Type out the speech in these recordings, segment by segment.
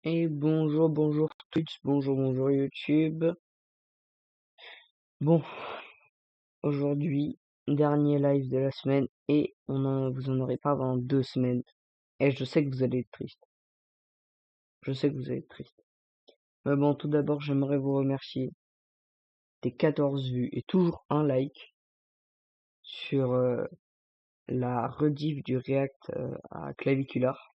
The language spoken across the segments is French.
Et bonjour Twitch, bonjour YouTube. Bon, aujourd'hui, dernier live de la semaine et vous en aurez pas avant 2 semaines. Et je sais que vous allez être triste. Je sais que vous allez être triste. Mais bon, tout d'abord, j'aimerais vous remercier des 14 vues et toujours un like sur la rediff du React à Clavicular.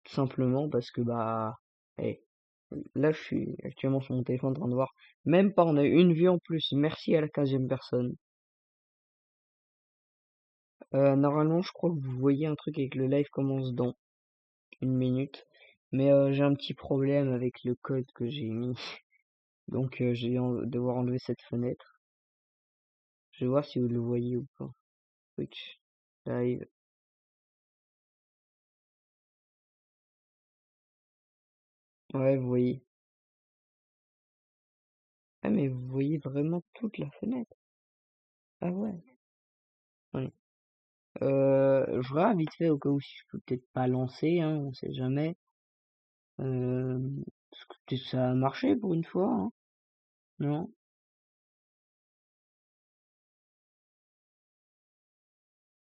Tout simplement parce que eh, là, je suis actuellement sur mon téléphone en train de voir. Même pas, on a une vue en plus. Merci à la 15e personne. Normalement, je crois que vous voyez un truc avec le live commence dans 1 minute. Mais j'ai un petit problème avec le code que j'ai mis. Donc, je vais devoir enlever cette fenêtre. Je vais voir si vous le voyez ou pas. Twitch live. Ouais, vous voyez. Ah, mais vous voyez vraiment toute la fenêtre. Ah ouais. Ouais. Je regarde vite fait au cas où si je peux peut-être pas lancer, hein, on sait jamais. Parce que peut-être ça a marché pour une fois, hein. Non?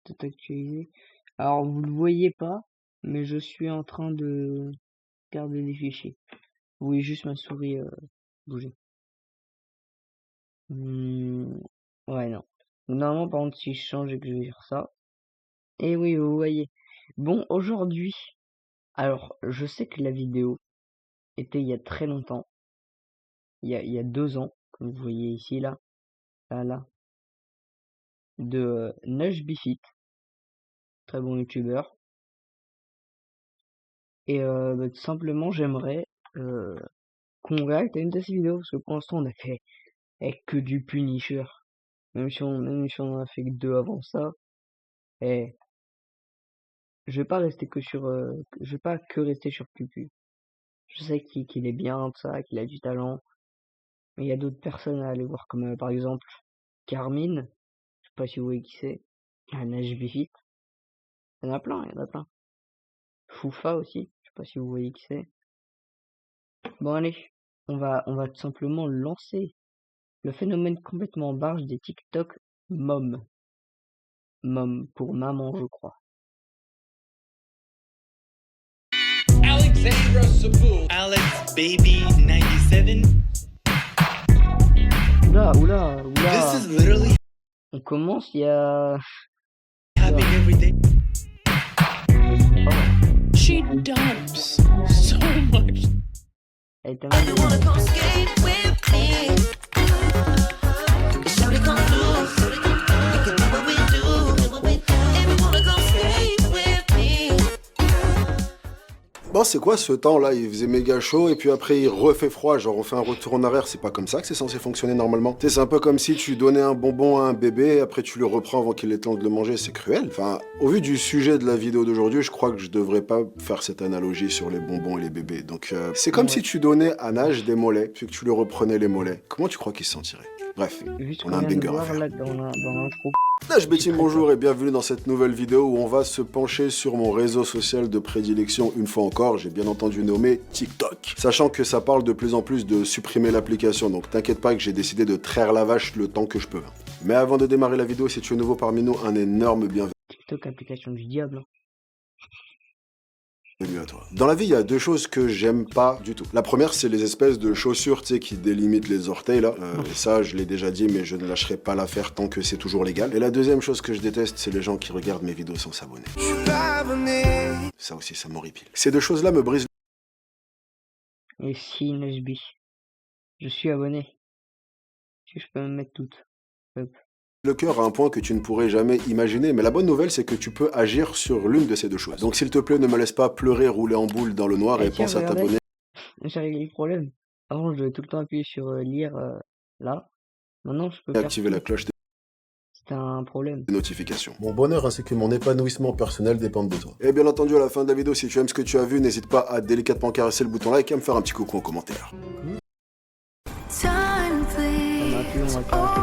Peut-être actualisé. Alors vous le voyez pas, mais je suis en train de garder des fichiers. Vous voyez juste ma souris bouger. Ouais, non. Normalement, par contre, si je change et que je vais faire ça. Et oui, vous voyez. Bon, aujourd'hui, alors, je sais que la vidéo était il y a très longtemps. Il y a 2 ans, comme vous voyez ici, là, de Nushbifit, très bon youtubeur. Et tout simplement, j'aimerais qu'on réacte à une de ces vidéos, parce que pour l'instant, on a fait que du Punisher. Même si on en a fait que 2 avant ça. Et je vais pas rester que sur, je vais pas que rester sur Pupu. Je sais qu'il est bien, tout ça, qu'il a du talent. Mais il y a d'autres personnes à aller voir, comme par exemple Carmine. Je sais pas si vous voyez qui c'est. Un HBFit. Il y en a plein, il y en a plein. Foufa aussi. Je sais pas si vous voyez qui c'est. Bon allez, on va tout simplement lancer le phénomène complètement barge des TikTok mom. Mom pour maman, je crois. Alexandra Sabul. Alex Baby 97. Oula. This is literally On commence, il y a... happening every day. Oh, She dumps so much. elle est tellement... Bon, c'est quoi ce temps-là? Il faisait méga chaud et puis après il refait froid, genre on fait un retour en arrière, c'est pas comme ça que c'est censé fonctionner normalement. Tu sais, c'est un peu comme si tu donnais un bonbon à un bébé et après tu le reprends avant qu'il ait le temps de le manger, c'est cruel. Enfin, au vu du sujet de la vidéo d'aujourd'hui, je crois que je devrais pas faire cette analogie sur les bonbons et les bébés. Donc c'est comme si tu donnais à Nage des mollets, puis que tu lui reprenais les mollets. Comment tu crois qu'il se sentirait? Bref, Juste on a un banger à faire. là dans l'intro. Nashbetting, bonjour et bienvenue dans cette nouvelle vidéo où on va se pencher sur mon réseau social de prédilection une fois encore, j'ai bien entendu nommé TikTok. Sachant que ça parle de plus en plus de supprimer l'application, donc t'inquiète pas que j'ai décidé de traire la vache le temps que je peux. Mais avant de démarrer la vidéo, si tu es nouveau parmi nous, un énorme bienvenue TikTok, application du diable. à toi. Dans la vie, il y a 2 choses que j'aime pas du tout. La première, c'est les espèces de chaussures, tu sais, qui délimitent les orteils, là. Et ça, je l'ai déjà dit, mais je ne lâcherai pas l'affaire tant que c'est toujours légal. Et la deuxième chose que je déteste, c'est les gens qui regardent mes vidéos sans s'abonner. Ça aussi, ça m'horripile. Ces 2 choses-là me brisent. Et si, Nesby. Je suis abonné. Si je peux me mettre toutes. Hop. Le cœur à un point que tu ne pourrais jamais imaginer, mais la bonne nouvelle c'est que tu peux agir sur l'une de ces 2 choses. Donc s'il te plaît, ne me laisse pas pleurer, rouler en boule dans le noir et tiens, pense à regardez. t'abonner. J'ai réglé le problème. Avant, je devais tout le temps appuyer sur lire là. Maintenant, je peux Et faire activer la tout. cloche C'était un problème. des notifications. Mon bonheur ainsi que mon épanouissement personnel dépendent de toi. Et bien entendu, à la fin de la vidéo, si tu aimes ce que tu as vu, n'hésite pas à délicatement caresser le bouton like et à me faire un petit coucou en commentaire. On a plus, on va pas.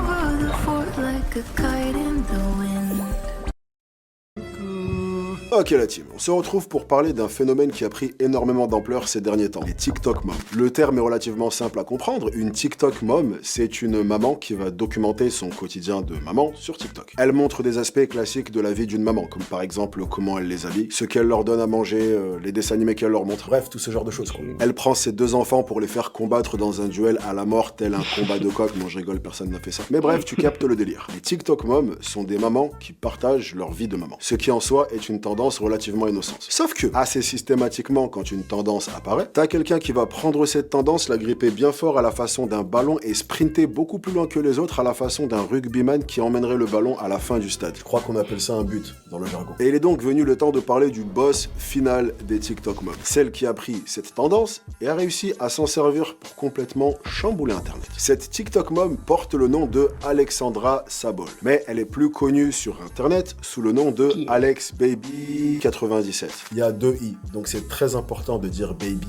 Ok la team, on se retrouve pour parler d'un phénomène qui a pris énormément d'ampleur ces derniers temps, les TikTok moms. Le terme est relativement simple à comprendre, une TikTok mom, c'est une maman qui va documenter son quotidien de maman sur TikTok. Elle montre des aspects classiques de la vie d'une maman, comme par exemple comment elle les habille, ce qu'elle leur donne à manger, les dessins animés qu'elle leur montre, bref, tout ce genre de choses quoi. Elle prend ses deux enfants pour les faire combattre dans un duel à la mort tel un combat de coq, non je rigole, personne n'a fait ça. Mais bref, tu captes le délire. Les TikTok moms sont des mamans qui partagent leur vie de maman, ce qui en soi est une tendance relativement innocente. Sauf que, assez systématiquement, quand une tendance apparaît, t'as quelqu'un qui va prendre cette tendance, la gripper bien fort à la façon d'un ballon et sprinter beaucoup plus loin que les autres à la façon d'un rugbyman qui emmènerait le ballon à la fin du stade. Je crois qu'on appelle ça un but dans le jargon. Et il est donc venu le temps de parler du boss final des TikTok moms. Celle qui a pris cette tendance et a réussi à s'en servir pour complètement chambouler Internet. Cette TikTok mom porte le nom de Alexandra Sabol, mais elle est plus connue sur Internet sous le nom de Alex Baby 97. Il y a 2 i, donc c'est très important de dire Baby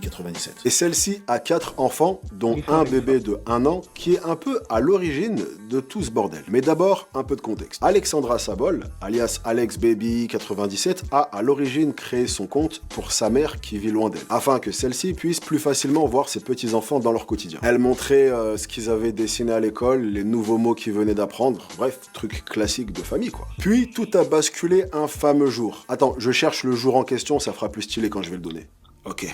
97. Et celle-ci a 4 enfants, dont un bébé de 1 an, qui est un peu à l'origine de tout ce bordel. Mais d'abord, un peu de contexte. Alexandra Sabol, alias Alex Baby 97, a à l'origine créé son compte pour sa mère qui vit loin d'elle, afin que celle-ci puisse plus facilement voir ses petits-enfants dans leur quotidien. Elle montrait ce qu'ils avaient dessiné à l'école, les nouveaux mots qu'ils venaient d'apprendre, bref, truc classique de famille quoi. Puis tout a basculé un fameux jour. Attends, je cherche le jour en question, ça fera plus stylé quand je vais le donner. Ok.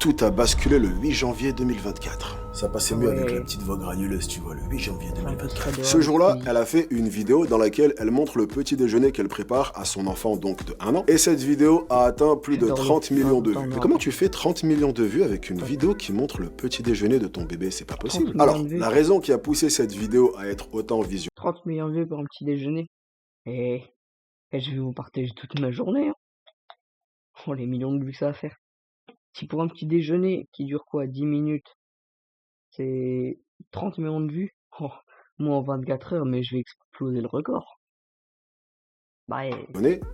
Tout a basculé le 8 janvier 2024. Ça passait mieux avec la petite voix granuleuse, tu vois, le 8 janvier 2024. Ce jour-là, elle a fait une vidéo dans laquelle elle montre le petit déjeuner qu'elle prépare à son enfant donc de 1 an. Et cette vidéo a atteint plus de 30 millions de vues. Mais comment tu fais 30 millions de vues avec une vidéo qui montre le petit déjeuner de ton bébé? C'est pas possible. Alors, la raison qui a poussé cette vidéo à être autant visuelle... 30 millions de vues pour un petit déjeuner. Et, et je vais vous partager toute ma journée. Hein. Oh, les millions de vues que ça va faire. Si pour un petit déjeuner qui dure quoi, 10 minutes, c'est 30 millions de vues, oh, moi en 24 heures, mais je vais exploser le record. Bah,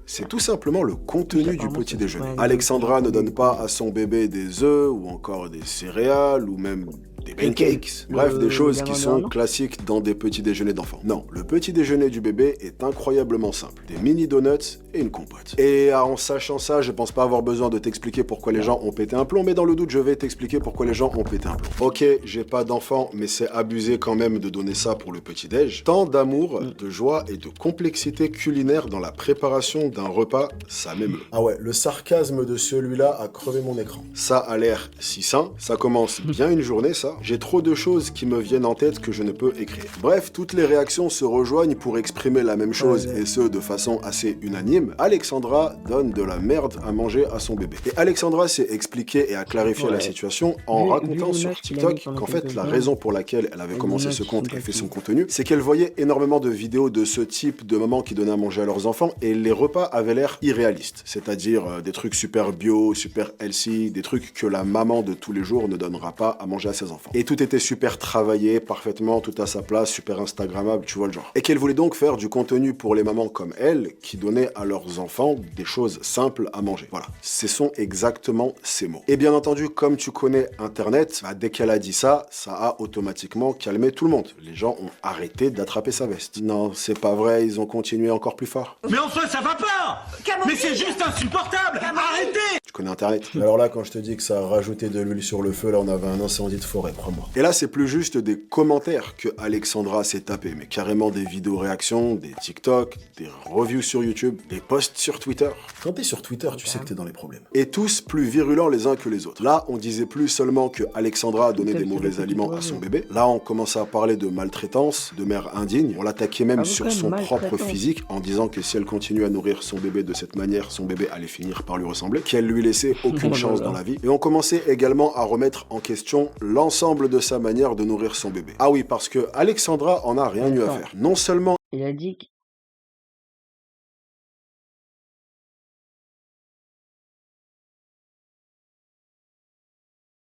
C'est tout simplement le contenu du petit déjeuner. Alexandra ne donne pas à son bébé des œufs ou encore des céréales ou même des pancakes. Bref, des choses qui sont classiques dans des petits déjeuners d'enfants. Non, le petit déjeuner du bébé est incroyablement simple. Des mini donuts et une compote. Et en sachant ça, je pense pas avoir besoin de t'expliquer pourquoi les gens ont pété un plomb, mais dans le doute, je vais t'expliquer pourquoi les gens ont pété un plomb. Ok, j'ai pas d'enfant, mais c'est abusé quand même de donner ça pour le petit déj. Tant d'amour, de joie et de complexité culinaire dans la préparation d'un repas, ça m'émeut. Ah ouais, le sarcasme de celui-là a crevé mon écran. Ça a l'air si sain, ça commence bien une journée ça. J'ai trop de choses qui me viennent en tête que je ne peux écrire. Bref, toutes les réactions se rejoignent pour exprimer la même chose et ce de façon assez unanime. Alexandra donne de la merde à manger à son bébé. Et Alexandra s'est expliquée et a clarifié la situation en racontant sur TikTok qu'en fait la raison pour laquelle elle avait commencé ce compte et fait son contenu, c'est qu'elle voyait énormément de vidéos de ce type de mamans qui donnaient à manger à leurs enfants et les repas avaient l'air irréalistes. C'est-à-dire des trucs super bio, super healthy, des trucs que la maman de tous les jours ne donnera pas à manger à ses enfants. Et tout était super travaillé, parfaitement, tout à sa place, super instagrammable, tu vois le genre. Et qu'elle voulait donc faire du contenu pour les mamans comme elle, qui donnaient à leurs enfants des choses simples à manger. Voilà, ce sont exactement ces mots. Et bien entendu, comme tu connais Internet, dès qu'elle a dit ça, ça a automatiquement calmé tout le monde. Les gens ont arrêté d'attraper sa veste. Non, c'est pas vrai, ils ont continué encore plus fort. Mais enfin, ça va pas! Mais c'est juste insupportable! Arrêtez! Tu connais Internet. Alors là, quand je te dis que ça a rajouté de l'huile sur le feu, là, on avait un incendie de forêt, crois-moi. Et là, c'est plus juste des commentaires que Alexandra s'est tapé, mais carrément des vidéos réactions, des TikTok, des reviews sur YouTube, des posts sur Twitter. Quand t'es sur Twitter, tu sais que t'es dans les problèmes. Et tous plus virulents les uns que les autres. Là, on disait plus seulement que Alexandra a donné des mauvais aliments à son bébé. Là, on commençait à parler de maltraitance, de mère indigne. On l'attaquait même sur son propre physique en disant que si elle continue à nourrir son bébé de cette manière, son bébé allait finir par lui ressembler, qu'elle lui laissait aucune chance dans la vie. Et on commençait également à remettre en question l'ensemble de sa manière de nourrir son bébé. Ah oui, parce que Alexandra en a rien eu à faire. Non seulement il a dit que...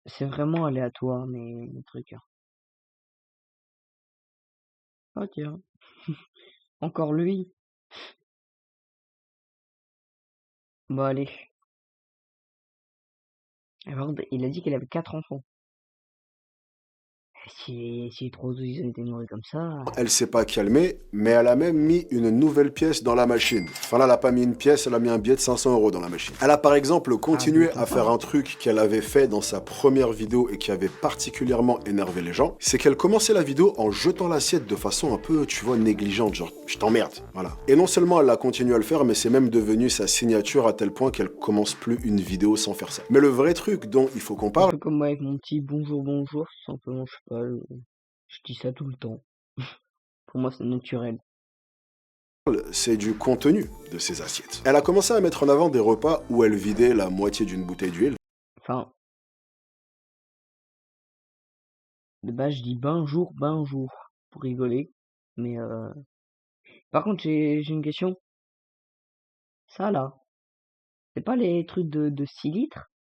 C'est vraiment aléatoire, mais les trucs. Hein. Ok. Hein. Encore lui. Bon, allez. Alors, il a dit qu'il avait 4 enfants. Si les trois autres ils ont été nourris comme ça, Elle s'est pas calmée, mais elle a même mis une nouvelle pièce dans la machine. Enfin là, elle a pas mis une pièce, elle a mis un billet de 500 € dans la machine. Elle a par exemple continué à faire un truc qu'elle avait fait dans sa première vidéo et qui avait particulièrement énervé les gens. C'est qu'elle commençait la vidéo en jetant l'assiette de façon un peu, tu vois, négligente, genre je t'emmerde, voilà. Et non seulement elle a continué à le faire, mais c'est même devenu sa signature à tel point qu'elle commence plus une vidéo sans faire ça. Mais le vrai truc dont il faut qu'on un parle, peu comme moi avec mon petit bonjour, bonjour, tout simplement, je sais pas, je dis ça tout le temps. Pour moi, c'est naturel. c'est du contenu de ces assiettes. Elle a commencé à mettre en avant des repas où elle vidait la moitié d'une bouteille d'huile. Enfin, de base, je dis bonjour, bonjour, pour rigoler. Mais par contre, j'ai une question. Ça, là, c'est pas les trucs de 6 litres?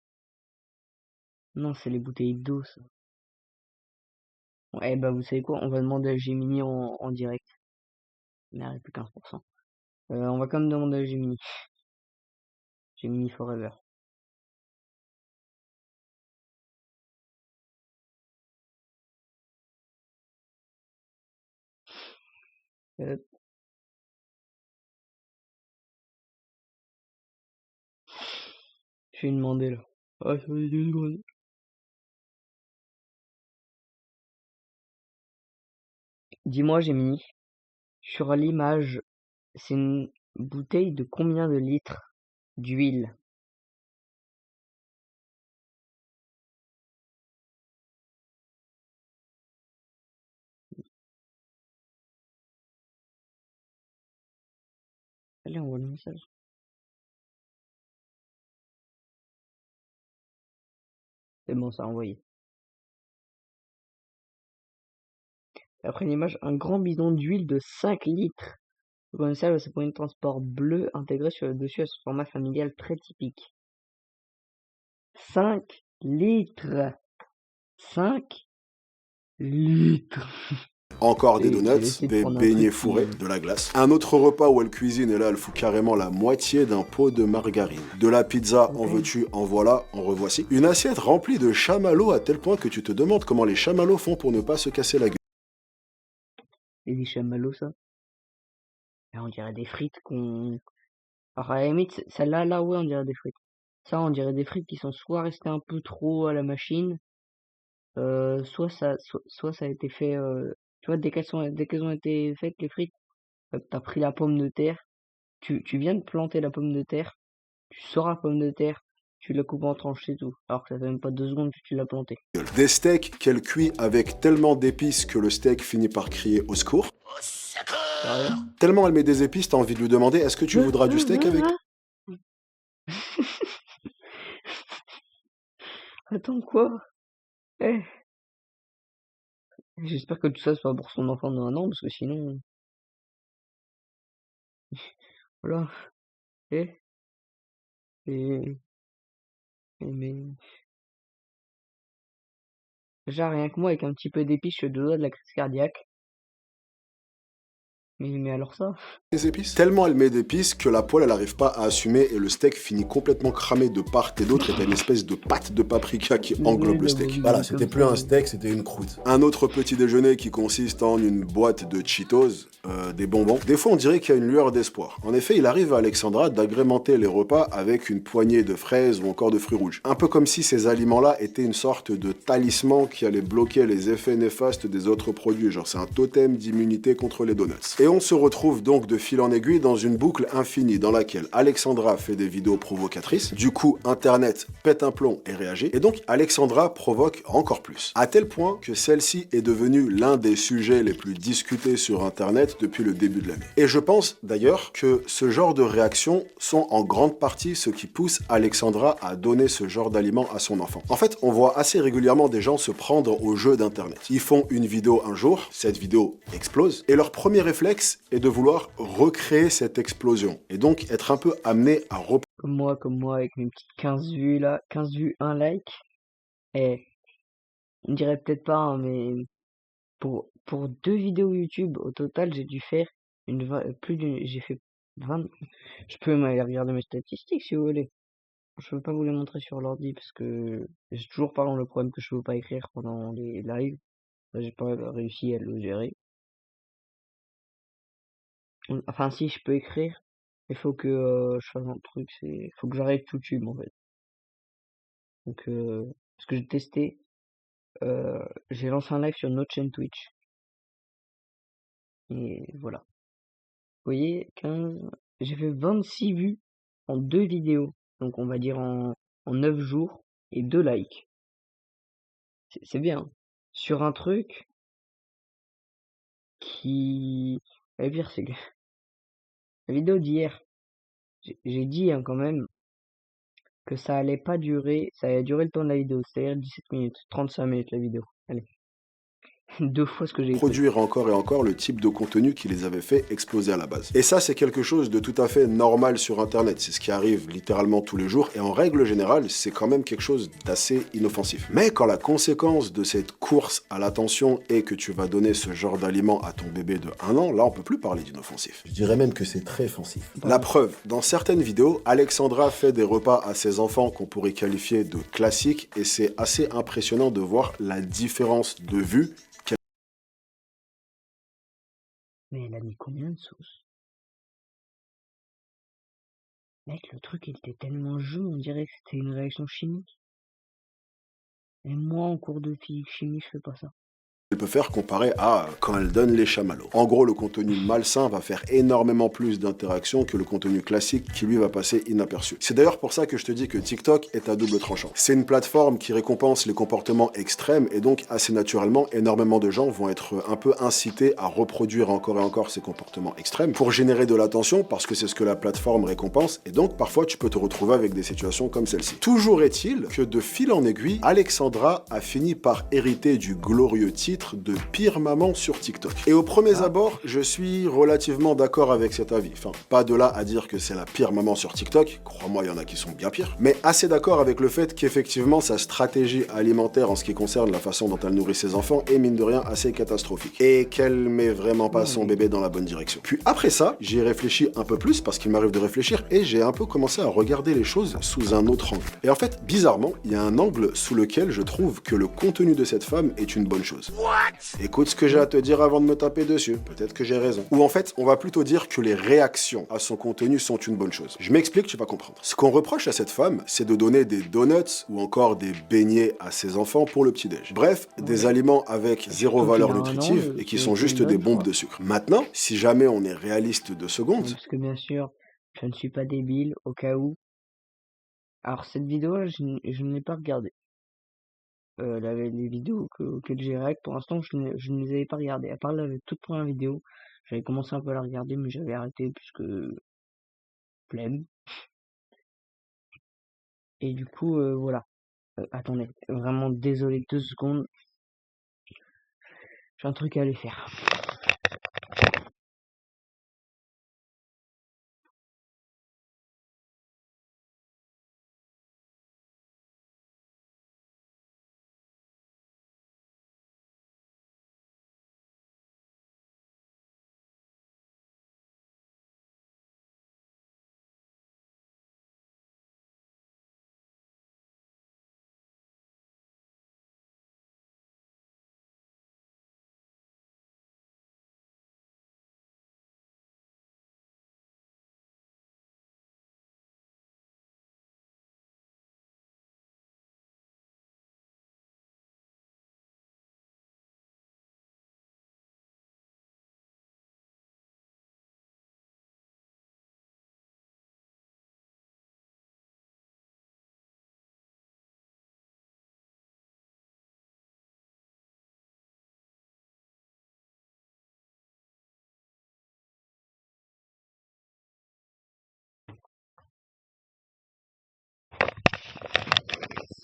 Non, c'est les bouteilles d'eau, ça. Ouais, bah, vous savez quoi? On va demander à Gemini en direct. Merde, plus 15%. On va quand même demander à Gemini. Gemini Forever. Euh, je vais lui demander, là. Ah, ça va être 2 secondes. Dis-moi, Gemini, sur l'image, c'est une bouteille de combien de litres d'huile? Allez, envoie le message. C'est bon, ça a envoyé. Après l'image, un grand bidon d'huile de 5 litres. Le commercial, c'est pour une transport bleu intégré sur le dessus à ce format familial très typique. 5 litres. 5 litres. Encore des C'est donuts, laissé des prendre un beignets truc fourrés, qui... de la glace. Un autre repas où elle cuisine et là elle fout carrément la moitié d'un pot de margarine. De la pizza, en Ok. veux-tu, en voilà, en revoici. Une assiette remplie de chamallows à tel point que tu te demandes comment les chamallows font pour ne pas se casser la gueule. Et des chamallows, ça. Et on dirait des frites qu'on... Alors à la limite, celle-là, là, ouais, on dirait des frites. Ça, on dirait des frites qui sont soit restées un peu trop à la machine, soit ça a été fait, tu vois, dès qu'elles ont été faites, les frites, t'as pris la pomme de terre, tu viens de planter la pomme de terre, tu sors la pomme de terre, tu la coupes en tranches, c'est tout. Alors que ça fait même pas 2 secondes que tu l'as plantée. Des steaks qu'elle cuit avec tellement d'épices que le steak finit par crier au secours. Sérieux? Tellement elle met des épices, t'as envie de lui demander est-ce que tu voudras du steak avec? Attends, quoi? Eh, j'espère que tout ça soit pour son enfant de 1 an, parce que sinon, voilà. Eh, et, mais, déjà, rien que moi, avec un petit peu d'épices, je suis deux doigts de la crise cardiaque. Mais alors ça? Des épices. Tellement elle met d'épices que la poêle elle arrive pas à assumer et le steak finit complètement cramé de part et d'autre et t'as une espèce de pâte de paprika qui englobe le steak. Voilà, c'était plus un steak, c'était une croûte. Un autre petit déjeuner qui consiste en une boîte de Cheetos, des bonbons. Des fois on dirait qu'il y a une lueur d'espoir. En effet, il arrive à Alexandra d'agrémenter les repas avec une poignée de fraises ou encore de fruits rouges. Un peu comme si ces aliments-là étaient une sorte de talisman qui allait bloquer les effets néfastes des autres produits. Genre c'est un totem d'immunité contre les donuts. Et on se retrouve donc de fil en aiguille dans une boucle infinie dans laquelle Alexandra fait des vidéos provocatrices, du coup Internet pète un plomb et réagit, et donc Alexandra provoque encore plus, à tel point que celle-ci est devenue l'un des sujets les plus discutés sur Internet depuis le début de l'année. Et je pense d'ailleurs que ce genre de réactions sont en grande partie ce qui pousse Alexandra à donner ce genre d'aliments à son enfant. En fait, on voit assez régulièrement des gens se prendre au jeu d'Internet. Ils font une vidéo un jour, cette vidéo explose, et leur premier réflexe est de vouloir recréer cette explosion, et donc être un peu amené à Comme moi, avec mes petites 15 vues là, 15 vues, 1 like. Et on dirait peut-être pas, hein, mais pour 2 vidéos YouTube, au total, j'ai dû faire j'ai fait 20, je peux aller regarder mes statistiques si vous voulez. Je veux pas vous les montrer sur l'ordi parce que j'ai toujours par exemple le problème que je peux pas écrire pendant les lives. Ça, j'ai pas réussi à le gérer. Enfin, si je peux écrire, il faut que je fasse un truc, faut que j'arrête YouTube en fait. Donc, parce que j'ai testé, j'ai lancé un live sur notre chaîne Twitch. Et voilà. Vous voyez, 15, j'ai fait 26 vues en 2 vidéos. Donc, on va dire en 9 jours et 2 likes. C'est bien. Hein. Sur un truc qui, le pire, c'est que la vidéo d'hier, j'ai dit hein, quand même que ça allait pas durer, ça allait durer le temps de la vidéo, c'est-à-dire 17 minutes, 35 minutes la vidéo. Allez. 2 fois ce que j'ai écrit. Produire encore et encore le type de contenu qui les avait fait exploser à la base. Et ça, c'est quelque chose de tout à fait normal sur Internet. C'est ce qui arrive littéralement tous les jours. Et en règle générale, c'est quand même quelque chose d'assez inoffensif. Mais quand la conséquence de cette course à l'attention est que tu vas donner ce genre d'aliment à ton bébé de 1 an, là, on peut plus parler d'inoffensif. Je dirais même que c'est très offensif. La preuve, dans certaines vidéos, Alexandra fait des repas à ses enfants qu'on pourrait qualifier de classiques. Et c'est assez impressionnant de voir la différence de vue. Mais elle a mis combien de sauce? Mec, le truc il était tellement jaune, on dirait que c'était une réaction chimique. Et moi, en cours de physique chimie, je fais pas ça. Elle peut faire comparé à quand elle donne les chamallows. En gros, le contenu malsain va faire énormément plus d'interactions que le contenu classique qui lui va passer inaperçu. C'est d'ailleurs pour ça que je te dis que TikTok est à double tranchant. C'est une plateforme qui récompense les comportements extrêmes et donc assez naturellement, énormément de gens vont être un peu incités à reproduire encore et encore ces comportements extrêmes pour générer de l'attention parce que c'est ce que la plateforme récompense et donc parfois tu peux te retrouver avec des situations comme celle-ci. Toujours est-il que de fil en aiguille, Alexandra a fini par hériter du glorieux titre de pire maman sur TikTok. Et au premier abord, je suis relativement d'accord avec cet avis. Enfin, pas de là à dire que c'est la pire maman sur TikTok, crois-moi, il y en a qui sont bien pires, mais assez d'accord avec le fait qu'effectivement, sa stratégie alimentaire en ce qui concerne la façon dont elle nourrit ses enfants est mine de rien assez catastrophique. Et qu'elle met vraiment pas son bébé dans la bonne direction. Puis après ça, j'y ai réfléchi un peu plus parce qu'il m'arrive de réfléchir et j'ai un peu commencé à regarder les choses sous un autre angle. Et en fait, bizarrement, il y a un angle sous lequel je trouve que le contenu de cette femme est une bonne chose. Écoute ce que j'ai à te dire avant de me taper dessus, peut-être que j'ai raison. Ou en fait, on va plutôt dire que les réactions à son contenu sont une bonne chose. Je m'explique, tu vas comprendre. Ce qu'on reproche à cette femme, c'est de donner des donuts ou encore des beignets à ses enfants pour le petit-déj. Bref, des aliments avec zéro valeur nutritive et qui sont juste des bombes de sucre. Maintenant, si jamais on est réaliste 2 secondes... Parce que bien sûr, je ne suis pas débile, au cas où. Alors cette vidéo, je ne l'ai pas regardée. Les vidéos auxquelles j'ai réact, pour l'instant, je ne les avais pas regardées. À part la toute première vidéo, j'avais commencé un peu à la regarder, mais j'avais arrêté puisque flemme. Et du coup, voilà. Attendez, vraiment désolé, 2 secondes. J'ai un truc à aller faire.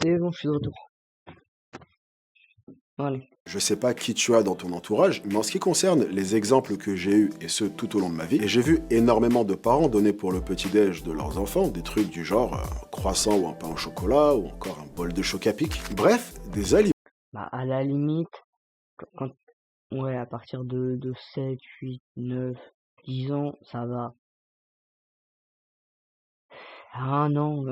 C'est bon, je suis de retour. Allez. Je sais pas qui tu as dans ton entourage, mais en ce qui concerne les exemples que j'ai eus, et ce tout au long de ma vie, et j'ai vu énormément de parents donner pour le petit-déj de leurs enfants des trucs du genre un croissant ou un pain au chocolat, ou encore un bol de choc-à-pic. Bref, des aliments. Bah, à la limite, ouais, à partir de 7, 8, 9, 10 ans, ça va. À 1 an,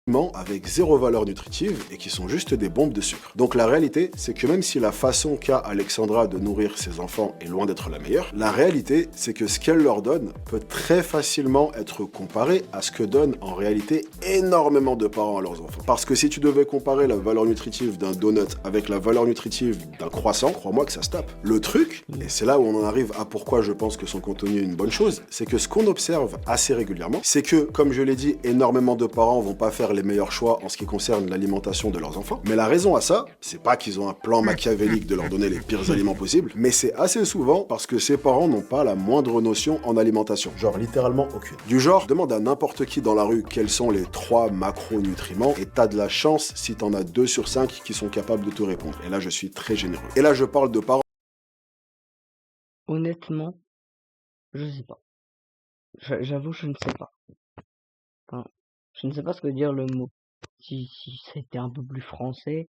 avec zéro valeur nutritive et qui sont juste des bombes de sucre. Donc la réalité, c'est que même si la façon qu'a Alexandra de nourrir ses enfants est loin d'être la meilleure, la réalité, c'est que ce qu'elle leur donne peut très facilement être comparé à ce que donnent en réalité énormément de parents à leurs enfants. Parce que si tu devais comparer la valeur nutritive d'un donut avec la valeur nutritive d'un croissant, crois-moi que ça se tape. Le truc, et c'est là où on en arrive à pourquoi je pense que son contenu est une bonne chose, c'est que ce qu'on observe assez régulièrement, c'est que, comme je l'ai dit, énormément de parents vont pas faire les meilleurs choix en ce qui concerne l'alimentation de leurs enfants. Mais la raison à ça, c'est pas qu'ils ont un plan machiavélique de leur donner les pires aliments possibles, mais c'est assez souvent parce que ces parents n'ont pas la moindre notion en alimentation. Genre littéralement aucune. Du genre, demande à n'importe qui dans la rue quels sont les 3 macronutriments et t'as de la chance si t'en as 2 sur 5 qui sont capables de te répondre. Et là, je suis très généreux. Et là, je parle de parents. Honnêtement, je sais pas. J'avoue, je ne sais pas. Enfin, je ne sais pas ce que veut dire le mot. Si c'était un peu plus français,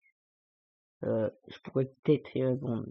je pourrais peut-être y répondre.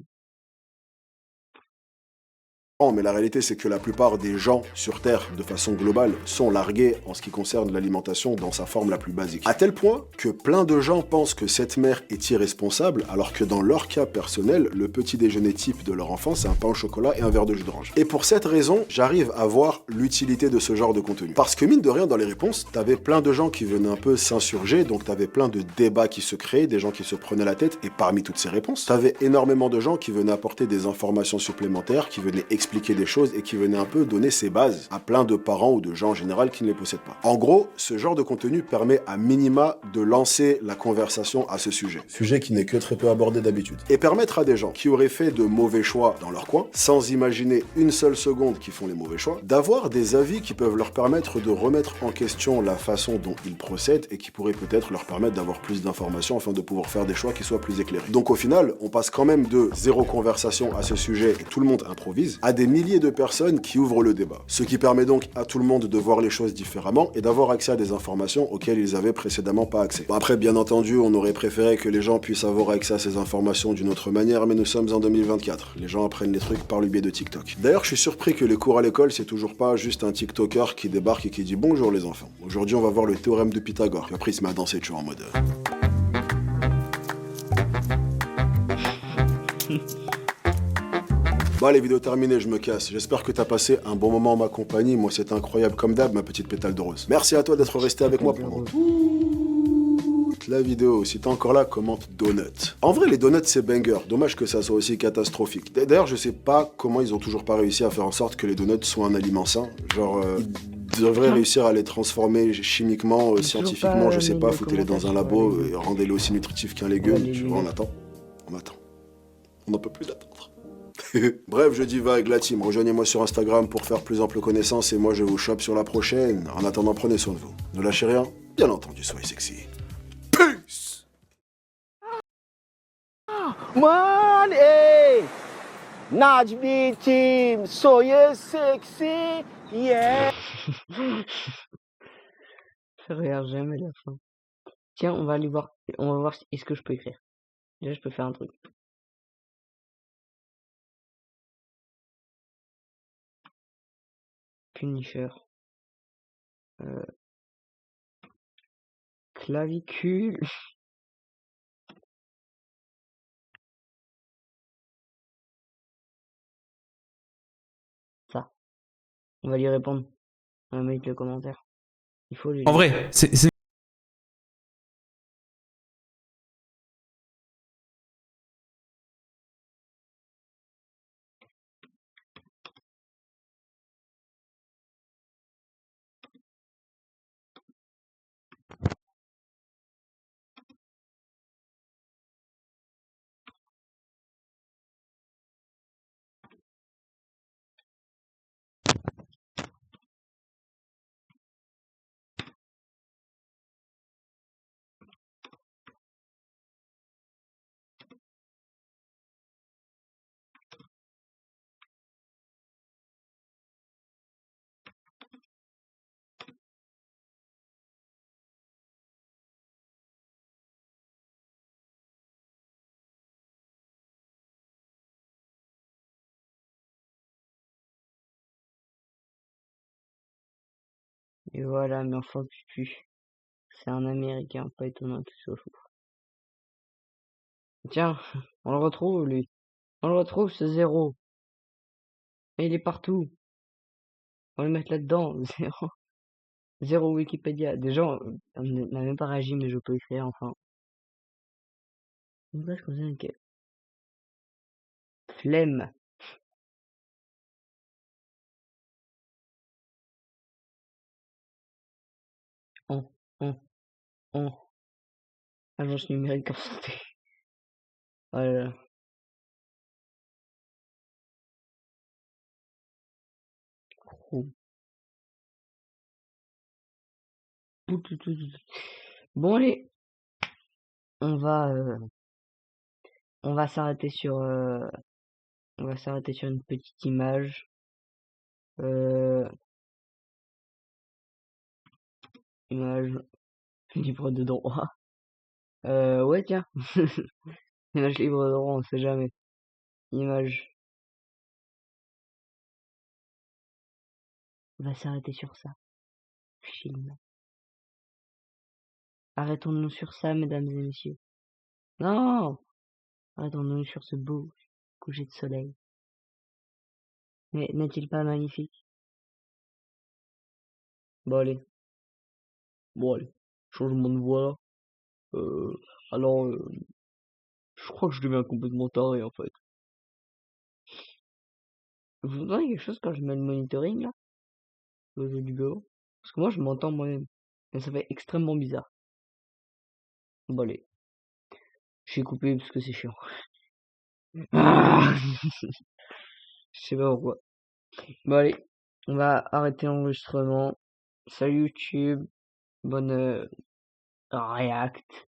Mais la réalité, c'est que la plupart des gens sur Terre, de façon globale, sont largués en ce qui concerne l'alimentation dans sa forme la plus basique. À tel point que plein de gens pensent que cette mère est irresponsable, alors que dans leur cas personnel, le petit déjeuner type de leur enfant, c'est un pain au chocolat et un verre de jus d'orange. Et pour cette raison, j'arrive à voir l'utilité de ce genre de contenu. Parce que mine de rien, dans les réponses, t'avais plein de gens qui venaient un peu s'insurger, donc t'avais plein de débats qui se créaient, des gens qui se prenaient la tête, et parmi toutes ces réponses, t'avais énormément de gens qui venaient apporter des informations supplémentaires, qui venaient expliquer des choses et qui venait un peu donner ses bases à plein de parents ou de gens en général qui ne les possèdent pas. En gros, ce genre de contenu permet à minima de lancer la conversation à ce sujet qui n'est que très peu abordé d'habitude, et permettre à des gens qui auraient fait de mauvais choix dans leur coin, sans imaginer une seule seconde qu'ils font les mauvais choix, d'avoir des avis qui peuvent leur permettre de remettre en question la façon dont ils procèdent et qui pourraient peut-être leur permettre d'avoir plus d'informations afin de pouvoir faire des choix qui soient plus éclairés. Donc au final, on passe quand même de zéro conversation à ce sujet et tout le monde improvise, à des milliers de personnes qui ouvrent le débat. Ce qui permet donc à tout le monde de voir les choses différemment et d'avoir accès à des informations auxquelles ils avaient précédemment pas accès. Bon, après, bien entendu, on aurait préféré que les gens puissent avoir accès à ces informations d'une autre manière, mais nous sommes en 2024. Les gens apprennent les trucs par le biais de TikTok. D'ailleurs, je suis surpris que les cours à l'école, c'est toujours pas juste un TikToker qui débarque et qui dit bonjour les enfants. Aujourd'hui, on va voir le théorème de Pythagore. Puis après, il se met à danser toujours en mode. Bon, les vidéos terminées, je me casse. J'espère que t'as passé un bon moment en ma compagnie. Moi, c'est incroyable comme d'hab, ma petite pétale de rose. Merci à toi d'être resté avec moi pendant toute la vidéo. Si t'es encore là, commente donut. En vrai, les donuts, c'est banger. Dommage que ça soit aussi catastrophique. D'ailleurs, je sais pas comment ils ont toujours pas réussi à faire en sorte que les donuts soient un aliment sain. Genre, ils devraient réussir à les transformer chimiquement, scientifiquement, je sais pas, foutez-les dans un labo et rendez-les aussi nutritifs qu'un légume. Tu vois, on attend. On n'en peut plus d'attendre. Bref, je divague, la team. Rejoignez-moi sur Instagram pour faire plus ample connaissance et moi je vous chope sur la prochaine. En attendant, prenez soin de vous. Ne lâchez rien, bien entendu, soyez sexy. Peace! Man, hey! Najmi team, soyez sexy, yeah! Je regarde jamais la fin. Tiens, on va aller voir. On va voir est-ce que je peux écrire. Déjà, je peux faire un truc. Punisher. Clavicule. Ça. On va lui répondre. On va mettre le commentaire. Il faut lui. En vrai, c'est Et voilà, mais enfin, pupu. C'est un Américain, pas étonnant qu'il soit fou. Tiens, on le retrouve, lui. On le retrouve, ce zéro. Et il est partout. On va le mettre là-dedans. Zéro Wikipédia. Déjà, on n'a même pas réagi, mais je peux écrire, enfin. Une page comme ça, ok. Flemme. En. Agence numérique en santé. Voilà. Oh. Bon, allez. On va, on va s'arrêter sur, on va s'arrêter sur une petite image. Image libre de droit. Ouais, tiens. Image libre de droit, on sait jamais. Image. On va s'arrêter sur ça. Film. Arrêtons-nous sur ça, mesdames et messieurs. Non! Arrêtons-nous sur ce beau coucher de soleil. Mais n'est-il pas magnifique? Bon, allez. Bon, allez. Changement de voix. Alors, je crois que je deviens complètement taré, en fait. Vous entendez quelque chose quand je mets le monitoring, là? Le jeu du bureau? Parce que moi, je m'entends moi-même. Mais ça fait extrêmement bizarre. Bon, allez. J'ai coupé parce que c'est chiant. Ah je sais pas pourquoi. Bon, allez. On va arrêter l'enregistrement. Salut YouTube. Bonne React.